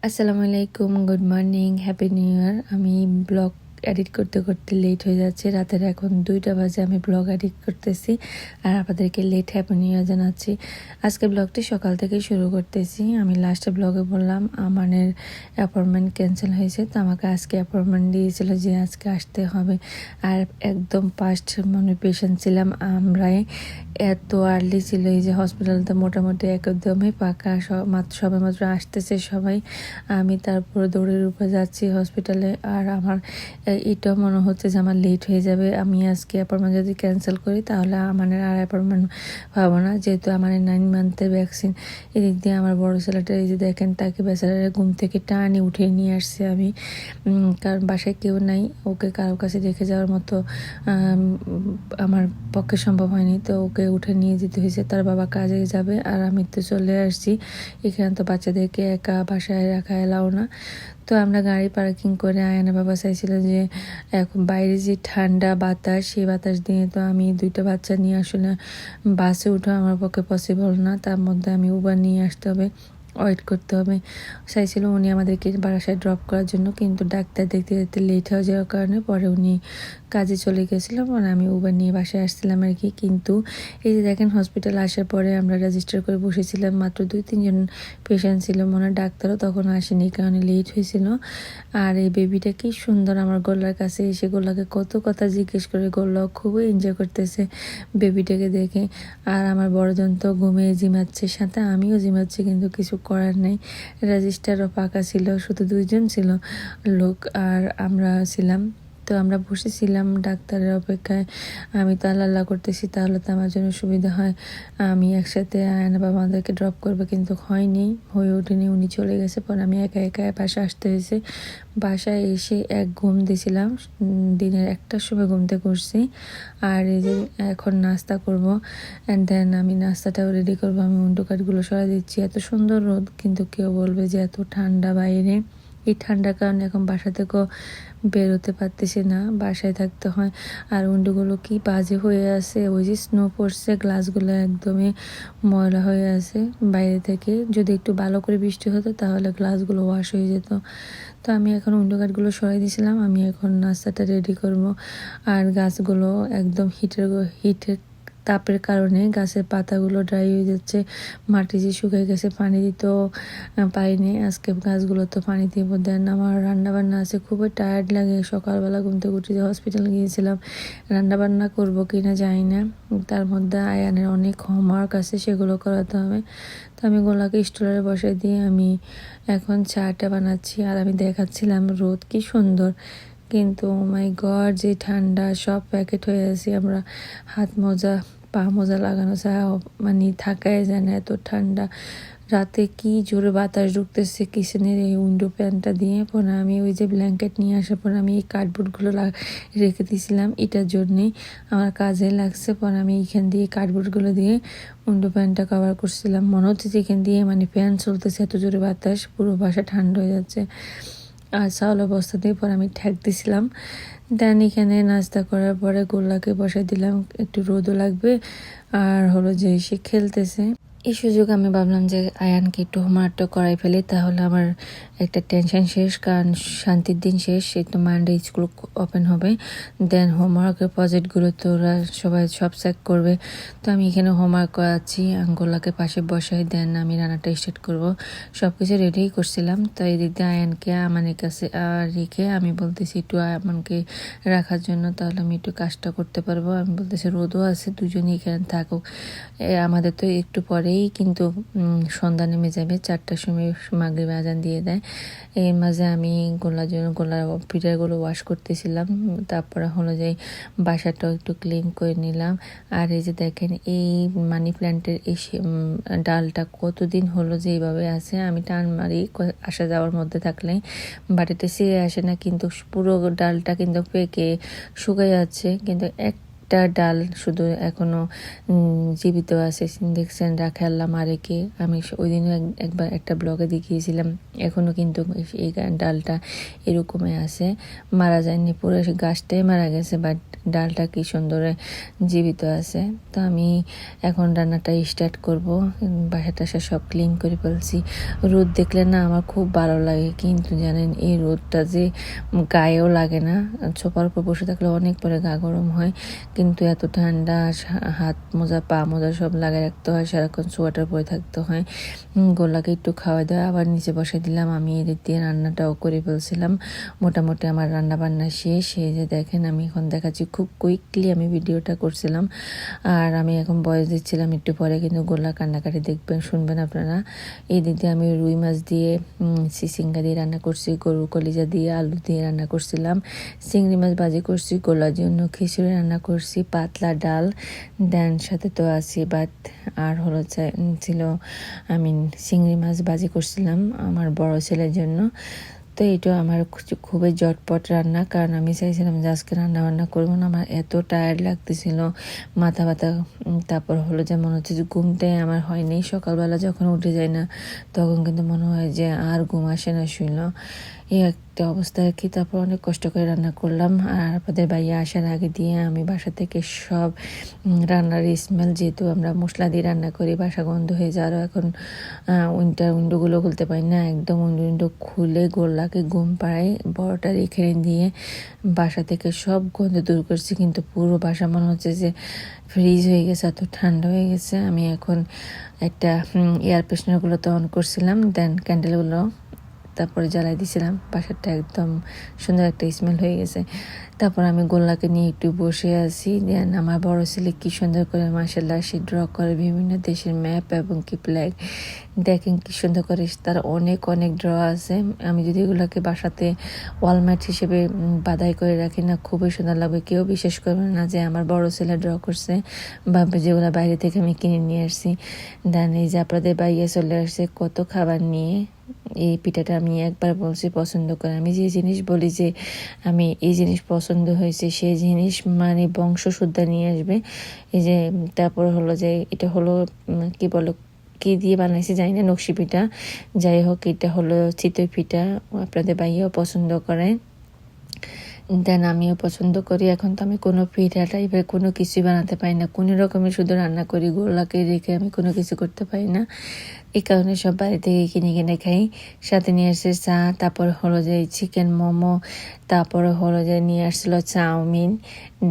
আসসালামু আলাইকুম, good morning, happy new year. আমি ব্লগ এডিট করতে করতে লেট হয়ে যাচ্ছে। রাতের এখন 2টা বাজে, আমি ব্লগ এডিট করতেছি আর আপনাদেরকে লেট হ্যাপি নিউ ইয়ার জানাচ্ছি। আজকে ব্লগটি সকাল থেকে শুরু করতেছি। আমি লাস্টে ব্লগে বললাম আমানের অ্যাপয়েন্টমেন্ট ক্যান্সেল হয়েছে, তো আমাকে আজকে অ্যাপয়েন্টমেন্ট দিয়েছিল যে আজকে আসতে হবে। আর একদম ফার্স্ট পেশেন্ট ছিলাম আমরাই। এত আর্লি ছিল এই যে হসপিটালটা, মোটামুটি একদমই ফাঁকা, সবে মাত্র আসতেছে সবাই। আমি তারপর দৌড়ের উপরে যাচ্ছি হসপিটালে। আর আমার এটাও মনে হচ্ছে যে আমার লেট হয়ে যাবে। আমি আজকে অ্যাপয়েন্টমেন্ট যদি ক্যান্সেল করি তাহলে আমার আর অ্যাপয়েন্টমেন্ট পাবো না, যেহেতু আমার 9 মান্থের ভ্যাকসিন। এদিক দিয়ে আমার বড় ছেলেটা এই যে দেখেন, তাকে বেচারা ঘুম থেকে টানি উঠে নিয়ে আসছে আমি, কারণ বাসায় কেউ নাই, ওকে কারোর কাছে রেখে যাওয়ার মতো আমার পক্ষে সম্ভব হয়নি। তো ওকে উঠে নিয়ে যেতে হয়েছে, তার বাবা কাজে যাবে আর আমি তো চলে আসছি। এখানে তো বাচ্চাদেরকে একা বাসায় রাখা এলাও না। তো আমরা গাড়ি পার্কিং করে আয়ানা বাবা চাইছিল যে এখন বাইরে যে ঠান্ডা বাতাস, সেই বাতাস দিয়ে তো আমি 2টা বাচ্চা নিয়ে আসলে বাসে উঠা আমার পক্ষে পসিবল না। তার মধ্যে আমি উবার নিয়ে আসতে হবে, ওয়েট করতে হবে। চাইছিল উনি আমাদেরকে বাসায় ড্রপ করার জন্য, কিন্তু ডাক্তার দেখতে দেখতে লেট হয়ে যাওয়ার কারণে পরে উনি কাজে চলে গেছিলাম আর আমি উবার নিয়ে বাসায় আসছিলাম আর কি। কিন্তু এই যে দেখেন, হসপিটাল আসার পরে আমরা রেজিস্টার করে বসেছিলাম, মাত্র 2-3 জন পেশেন্ট ছিল, মনে হয় ডাক্তারও তখন আসেনি, কারণে লেট হয়েছিল। আর এই বেবিটা কি সুন্দর আমার গোল্লার কাছে এসে গোল্লাকে কত কথা জিজ্ঞেস করে, গোল্লাও খুবই এনজয় করতেছে বেবিটাকে দেখে। আর আমার বড়জন তো ঘুমিয়ে জিমাচ্ছে, সাথে আমিও জিমাচ্ছি, কিন্তু কিছু করার নেই। রেজিস্টারও ফাঁকা ছিল, শুধু 2জন ছিল লোক আর আমরা ছিলাম। তো আমরা বসেছিলাম ডাক্তারের অপেক্ষায়। আমি তো আল্লাহ করতেছি তাহলে তো আমার জন্য সুবিধা হয়, আমি একসাথে আয়না বাবা আমাদেরকে ড্রপ করবে, কিন্তু হয়নি, হয়ে ওঠেনি, উনি চলে গেছে। পরে আমি একা একা বাসায় আসতে হয়েছে। বাসায় এসে এক ঘুম দিয়েছিলাম, দিনের 1টার সময় ঘুম থেকে উঠছি। আর এই যে এখন নাস্তা করব, অ্যান্ড দেন আমি নাস্তাটাও রেডি করব। আমি উন্ডো কাঠগুলো সরাই দিচ্ছি। এত সুন্দর রোদ, কিন্তু কেউ বলবে যে এত ঠান্ডা বাইরে। এই ঠান্ডার কারণে এখন বাসা থেকেও বেরোতে পারতেছি না, বাসায় থাকতে হয়। আর উন্ডোগুলো কি বাজে হয়ে আছে, ওই যে স্নো পড়ছে, গ্লাসগুলো একদমই ময়লা হয়ে আছে। বাইরে থেকে যদি একটু ভালো করে বৃষ্টি হতো তাহলে গ্লাসগুলো ওয়াশ হয়ে যেত। তো আমি এখন উইন্ডো কার্ডগুলো সরাই দিয়েছিলাম, আমি এখন নাস্তাটা রেডি করব। আর গাছগুলো একদম হিটের তাপের কারণে গাছের পাতাগুলো ড্রাই হয়ে যাচ্ছে, মাটি যে শুকিয়ে গেছে, পানি দিতেও পাইনি আজকে। গাছগুলো তো পানি দিব। দেন আমার রান্নাবান্না আছে, খুবই টায়ার্ড লাগে। সকালবেলা ঘুম থেকে উঠে যে হসপিটাল গিয়েছিলাম, রান্নাবান্না করবো কিনা জানি না। তার মধ্যে আয়ানের অনেক হোমওয়ার্ক আছে, সেগুলো করাতে হবে। তো আমি গোলাকে স্টোরে বসে দিয়ে আমি এখন চাটা বানাচ্ছি। আর আমি দেখাচ্ছিলাম রোদ কি সুন্দর, কিন্তু মাই গড যে ঠান্ডা, সব প্যাকেট হয়ে আছে। আমরা হাত মোজা পা মোজা লাগানো ছাড়া মানে থাকাই যায় না, এত ঠান্ডা। রাতে কি জোরে বাতাস ঢুকতেছে কিচেনের এই উইন্ডো প্যানটা দিয়ে। পরে আমি ওই যে ব্ল্যাঙ্কেট নিয়ে আসার পর আমি এই কার্ডবোর্ডগুলো রেখে দিয়েছিলাম, এটার জন্যেই আমার কাজে লাগছে। পরে আমি এইখান দিয়ে কার্ডবোর্ডগুলো দিয়ে উইন্ডো প্যানটা কভার করছিলাম। মনে হচ্ছে যে এখান দিয়ে মানে ফ্যান চলতেছে, এত জোরে বাতাস, পুরো বাসা ঠান্ডা হয়ে যাচ্ছে। আর চাউল অবস্থা দিয়ে পরে আমি ঠেক দিছিলাম। দেন এখানে নাস্তা করার পরে গোল্লাকে বসাই দিলাম, একটু রোদও লাগবে। আর হলো যে সে খেলতেছে, এই সুযোগ আমি ভাবলাম যে আয়ানকে একটু হোমওয়ার্কটা করাই ফেলি, তাহলে আমার একটা টেনশন শেষ, কারণ শান্তির দিন শেষ। একটু মানডে স্কুল ওপেন হবে, দেন হোমওয়ার্কের প্রজেক্টগুলো তো ওরা সবাই সব চেক করবে। তো আমি এখানে হোমওয়ার্ক করাচ্ছি, আঙ্গোলাকে পাশে বসাই, দেন আমি রান্নাটা স্টার্ট করব। সব কিছু রেডিই করছিলাম। তো এই দিক দিয়ে আয়ানকে আমানের কাছে রেখে আমি বলতেছি একটু আমানকে রাখার জন্য, তাহলে আমি একটু কাজটা করতে পারবো। আমি বলতেছি রোদও আছে, দুজনেই এখানে থাকুক। আমাদের তো একটু পরেই কিন্তু সন্ধ্যা নেমে যাবে, 4টার সময় মাগরিব আজান দিয়ে দেয়। এর মাঝে আমি গোলার পিঠাগুলো ওয়াশ করতেছিলাম। তারপরে হলো যে বাসাটাও একটু ক্লিন করে নিলাম। আর এই যে দেখেন, এই মানি প্ল্যান্টের এই ডালটা কতদিন হলো যে এইভাবে আছে, আমি টান মারি আসা যাওয়ার মধ্যে থাকলে, বাড়িতে ছিঁড়ে আসে না, কিন্তু পুরো ডালটা কিন্তু পেকে শুকিয়ে যাচ্ছে। কিন্তু একটা ডাল শুধু এখনো জীবিত আছে, দেখছেন রাখে আল্লাহ মারেকে। আমি ওই দিনও একবার একটা ব্লগে দেখিয়েছিলাম, এখনো কিন্তু এই ডালটা এরকমই আছে, মারা যায়নি, পুরো গাছটাই মারা গেছে, বাট ডালটা কি সুন্দর জীবিত আছে। তো আমি এখন রান্নাটা স্টার্ট করব। বাসা টাসা সব ক্লিন করে ফেলছি। রোদ দেখলে না আমার খুব ভালো লাগে, কিন্তু জানেন এই রোদটা যে গায়েও লাগে না, সোফার উপর বসে থাকলে অনেক পরে গা গরম হয়, কিন্তু এত ঠান্ডা, হাত মোজা পা মোজা সব লাগাই রাখতে হয়, সারাক্ষণ সোয়েটার পরে থাকতে হয়। গোলাকে একটু খাওয়া দাওয়া আবার নিচে বসে দিলাম। আমি এদিক দিয়ে রান্নাটাও করে ফেলছিলাম। মোটামুটি আমার রান্না বান্না শেষ। এই যে দেখেন আমি এখন দেখাচ্ছি, খুব কুইকলি আমি ভিডিওটা করছিলাম, আর আমি এখন বয়স দিচ্ছিলাম একটু পরে, কিন্তু গোলা কান্নাকাটি দেখবেন শুনবেন আপনারা। এই দিক দিয়ে আমি রুই মাছ দিয়ে চিচিঙ্গা দিয়ে রান্না করছি, গরুর কলিজা দিয়ে আলু দিয়ে রান্না করছিলাম, চিংড়ি মাছ ভাজি করছি, গোলার জন্য খিচুড়ি রান্না করছি, পাতলা ডাল দেন সাথে তো আছি ভাত, আর হলো ছিল আমি চিংড়ি মাছ ভাজি করছিলাম আমার বড় ছেলের জন্য। তো এটা আমার খুবই জটপট রান্না, কারণ আমি চাইছিলাম যে আজকে রান্না বান্না করবো না, আমার এত টায়ার্ড লাগতেছিল, মাথা ব্যথা। তারপর হলো যে মনে হচ্ছে যে ঘুমটাই আমার হয়নি। সকালবেলা যখন উঠে যায় না তখন কিন্তু মনে হয় যে আর ঘুম আসে না, শুইল এই একটা অবস্থা আর কি। তারপর অনেক কষ্ট করে রান্না করলাম, আর আপনাদের ভাইয়া আসার আগে দিয়ে আমি বাসা থেকে সব রান্নার স্মেল, যেহেতু আমরা মশলা দিয়ে রান্না করি, বাসা গন্ধ হয়ে যায়। আরও এখন উইন্ডোগুলো খুলতে পারি না, একদম উইন্ডো খুলে গোল্লাকে ঘুম পাড়াই, বড়টা রেখে দিয়ে বাসা থেকে সব গন্ধ দূর করছি, কিন্তু পুরো বাসা মনে হচ্ছে যে ফ্রিজ হয়ে গেছে, এত ঠান্ডা হয়ে গেছে। আমি এখন একটা এয়ার ফ্রেশনারগুলো তো অন করছিলাম, দেন ক্যান্ডেলগুলো তারপরে জ্বালাই দিয়েছিলাম, বাসাটা একদম সুন্দর একটা স্মেল হয়ে গেছে। তারপর আমি গোল্লাকে নিয়ে একটু বসে আছি, দেন আমার বড় ছেলে কি সুন্দর করে মাশাআল্লাহ সে ড্র করে বিভিন্ন দেশের ম্যাপ এবং কি ফ্ল্যাগ, দেখেন কি সুন্দর করে, তার অনেক অনেক ড্র আছে। আমি যদি এগুলোকে বাসাতে ওয়ালম্যাট হিসেবে বাধাই করে রাখি না, খুবই সুন্দর লাগবে, কেউ বিশ্বাস করবে না যে আমার বড় ছেলে ড্র করছে, ভাববে যেগুলো বাইরে থেকে আমি কিনে নিয়ে আসছি। দেন এই যে আপনাদের বাইরে চলে আসছে কত খাবার নিয়ে। এই পিঠাটা আমি একবার বলছি পছন্দ করে, আমি যে জিনিস বলি যে আমি এই জিনিস পছন্দ হয়েছে সেই জিনিস মানে বংশশুদ্ধা নিয়ে আসবে। এই যে তারপর হলো যে এটা হলো কি বলো কি দিয়ে বানাইছি জানি না, নকশি পিঠা, যাই হোক এটা হলো চিতই পিঠা, আপনাদের ভাইয়াও পছন্দ করে, দেন আমিও পছন্দ করি। এখন তো আমি কোনো পিঠা টাইপের কোনো কিছুই বানাতে পারি না, কোনো রকমের শুধু রান্না করি, গোলাকে রেখে আমি কোনো কিছু করতে পারি না। এই কারণে সব বাড়ি থেকে কিনে খাই। সাথে নিয়ে আসছে চা, তারপর হলো যে চিকেন মোমো, তারপরে হলো যে নিয়ে আসছিল চাউমিন।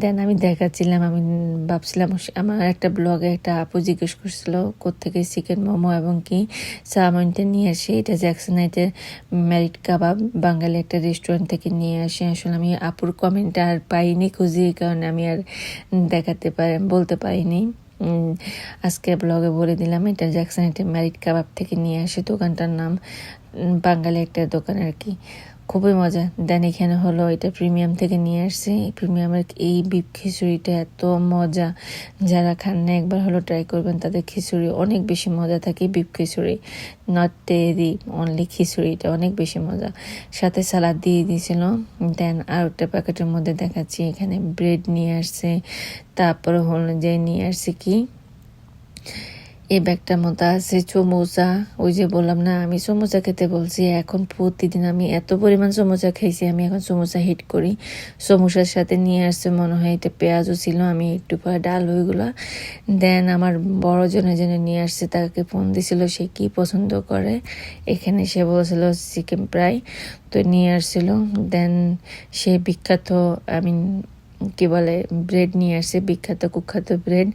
দেন আমি দেখাচ্ছিলাম, আমি ভাবছিলাম আমার একটা ব্লগে একটা আপু জিজ্ঞেস করছিল কোত্থেকে চিকেন মোমো এবং কি চাউমিনটা নিয়ে আসে, এটা জ্যাকসনাইটের ম্যারিড কাবাব বাঙালি একটা রেস্টুরেন্ট থেকে নিয়ে আসে। আসলে আমি আপুর কমেন্টটা আর পাইনি খুঁজি, এই কারণে আমি আর বলতে পারিনি। আজকে ব্লগে বলে দিলাম এটা জ্যাকসনাইটের ম্যারিড কাবাব থেকে নিয়ে আসে, দোকানটার নাম বাঙালি একটা দোকান আর কি, খুবই মজা। দেন এখানে হলো এটা প্রিমিয়াম থেকে নিয়ে আসছি, প্রিমিয়ামের এই বিফ খিচুড়িটা এত মজা, যারা খান না একবার হলো ট্রাই করবেন, তাদের খিচুড়ি অনেক বেশি মজা থাকে। বিফ খিচুড়ি নট তেরি, অনলি খিচুড়িটা অনেক বেশি মজা, সাথে সালাদ দিয়ে দিয়েছিল। দেন আর একটা প্যাকেটের মধ্যে দেখাচ্ছি, এখানে ব্রেড নিয়ে আসছে, তারপরে হলো যে নিয়ে আসছে কি এই ব্যাগটার মতো আছে সমোসা। ওই যে বললাম না আমি সমোসা খেতে বলছি, এখন প্রতিদিন আমি এত পরিমাণ সমোসা খাইছি, আমি এখন সমোসা হিট করি। সমোসার সাথে নিয়ে আসছে মনে হয় এটা পেঁয়াজও ছিল, আমি একটু পরে ডাল ওইগুলো। দেন আমার বড় জনে নিয়ে আসছে, তাকে ফোন দিছিল সে কি পছন্দ করে, এখানে সে বলছিল চিকেন ফ্রাই, তো নিয়ে আসছিল। দেন সে বিখ্যাত কি বলে ব্রেড নিয়ে আসছে, বিখ্যাত কুখ্যাত ব্রেড,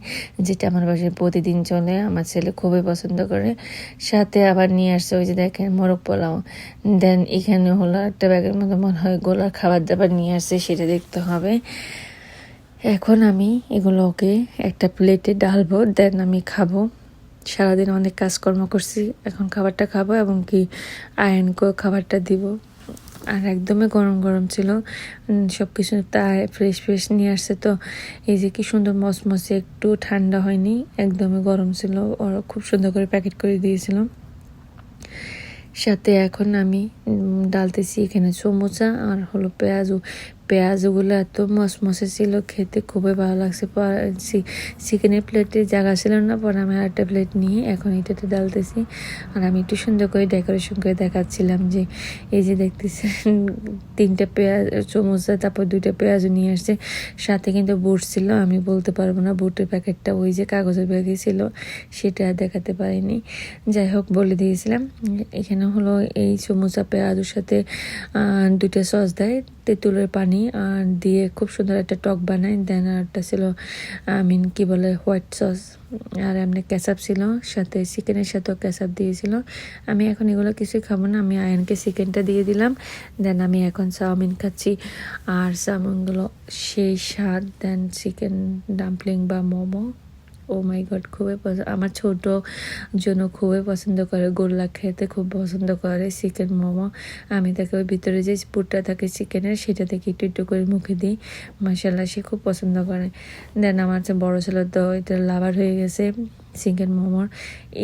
যেটা আমার বাসায় প্রতিদিন চলে, আমার ছেলে খুবই পছন্দ করে। সাথে আবার নিয়ে আসছে ওই যে দেখেন মোরগ পোলাও। দেন এখানে হলো একটা ব্যাগের মধ্যে মনে হয় গোলার খাবার দাবার নিয়ে আসছে, সেটা দেখতে হবে। এখন আমি এগুলোকে একটা প্লেটে ডালবো, দেন আমি খাবো। সারাদিন অনেক কাজকর্ম করছি, এখন খাবারটা খাবো এবং কি আয়নকেও খাবারটা দিব। আর একদমই গরম গরম ছিল, সব কিছু তাই ফ্রেশ নিয়ে আসছে, তো এই যে কি সুন্দর মচমচে, একটু ঠান্ডা হয়নি, একদমই গরম ছিল, ওরা খুব সুন্দর করে প্যাকেট করে দিয়েছিল। সাথে এখন আমি ডালতেছি এখানে সমোসা আর হলো পেঁয়াজগুলো এত মসমসে ছিল, খেতে খুবই ভালো লাগছে। চিকেনের প্লেটে জায়গা ছিল না, পরে আমি আরেকটা প্লেট নিয়ে এখন এটাতে ডালতেছি। আর আমি একটু সুন্দর করে ডেকোরেশন করে দেখাচ্ছিলাম যে এই যে দেখতেছেন 3টা পেঁয়াজ সমোসা, তারপর 2টা পেঁয়াজও নিয়ে আসছে, সাথে কিন্তু বুট ছিল। আমি বলতে পারবো না বুটের প্যাকেটটা ওই যে কাগজের ব্যাগে ছিল, সেটা দেখাতে পারিনি। যাই হোক বলে দিয়েছিলাম। এখানে হলো এই সমোসা পেঁয়াজের সাথে 2টা সস দেয়, তেঁতুলের পানি আর দিয়ে খুব সুন্দর একটা টক বানায়। দেন আরটা ছিল কি বলে হোয়াইট সস, আর এমনি ক্যাচাপ ছিল, সাথে চিকেনের সাথেও ক্যাচাপ দিয়েছিল। আমি এখন এগুলো কিছুই খাবো না, আমি আয়নকে চিকেনটা দিয়ে দিলাম। দেন আমি এখন চাউমিন খাচ্ছি, আর চাউমিনগুলো সেই স্বাদ। দেন চিকেন ডাম্পলিং বা মোমো, ও মাই গড, খুবই আমার ছোট জন্য খুবই পছন্দ করে, গোল্লা খেতে খুব পছন্দ করে চিকেন মোমো। আমি তাকে ওই ভিতরে যে পুরটা থাকে চিকেনের, সেটা থেকে একটু একটু করে মুখে দিই। মাশাআল্লাহ, সে খুব পছন্দ করে। দেন আমার যে বড়ো ছেলে তো এটা লাভার হয়ে গেছে চিকেন মোমোর।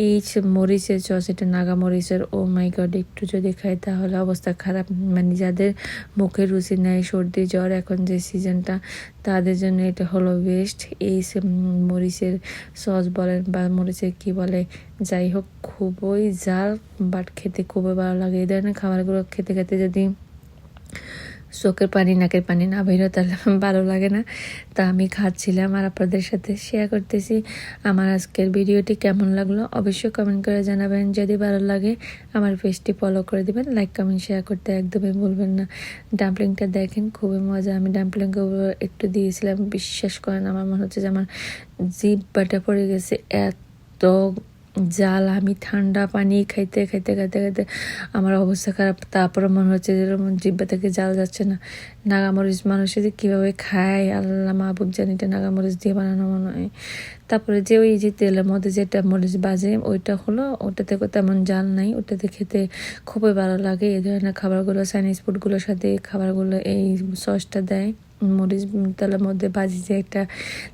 এই মরিচের সস, এটা নাগা মরিচের, ও মাই গড, একটু যদি খাই তাহলে অবস্থা খারাপ। মানে যাদের মুখে রুচি নেয়, সর্দি জ্বর এখন যে সিজনটা, তাদের জন্য এটা হলো বেস্ট। এই মরিচের সস বলেন বা মরিচের কি বলে, যাই হোক, খুবই ঝাল, বাট খেতে খুবই ভালো লাগে। এই ধরনের খাবারগুলো খেতে খেতে যদি চোখের পানি নাকের পানি না বেরো তাহলে ভালো লাগে না। তা আমি খাচ্ছিলাম আর আপনাদের সাথে শেয়ার করতেছি। আমার আজকের ভিডিওটি কেমন লাগলো অবশ্যই কমেন্ট করে জানাবেন। যদি ভালো লাগে আমার পেজটি ফলো করে দিবেন, লাইক কমেন্ট শেয়ার করতে একদমই ভুলবেন না। ডাম্পলিংটা দেখেন খুবই মজা। আমি ডাম্পলিংকে একটু দিয়েছিলাম, বিশ্বাস করেন আমার মনে হচ্ছে যে আমার জিভ বাটা পড়ে গেছে, এত জাল। আমি ঠান্ডা পানি খাইতে খাইতে খাইতে খাইতে আমার অবস্থা খারাপ। তারপরে মনে হচ্ছে যে জিব্বা থেকে জাল যাচ্ছে না। নাগামরিচ মানুষে যে কীভাবে খায় আল্লাহ মাহবুব জানি, এটা নাগামরিচ দিয়ে বানানো মনে হয়। তারপরে যে ওই যে তেলের মধ্যে যেটা মরিচ বাজে, ওইটা হলো, ওটাতে তেমন জাল নাই, ওটাতে খেতে খুবই ভালো লাগে। এই ধরনের খাবারগুলো, চাইনিজ ফুডগুলোর সাথে খাবারগুলো এই সসটা দেয়, মরিচ তেলের মধ্যে বাজি যে একটা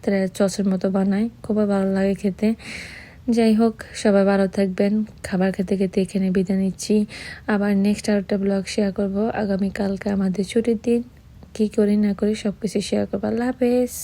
তারা চসের মতো বানায়, খুবই ভালো লাগে খেতে। যাই হোক, সবাই ভালো থাকবেন। খাবার খেতে খেতে এখানে বিদায় নিচ্ছি। আবার নেক্সট আরেকটা ব্লগ শেয়ার করব আগামীকালকে, আমাদের ছুটির দিন। কী করি না করি সব কিছু শেয়ার করবো। আল্লাহ হাফেজ।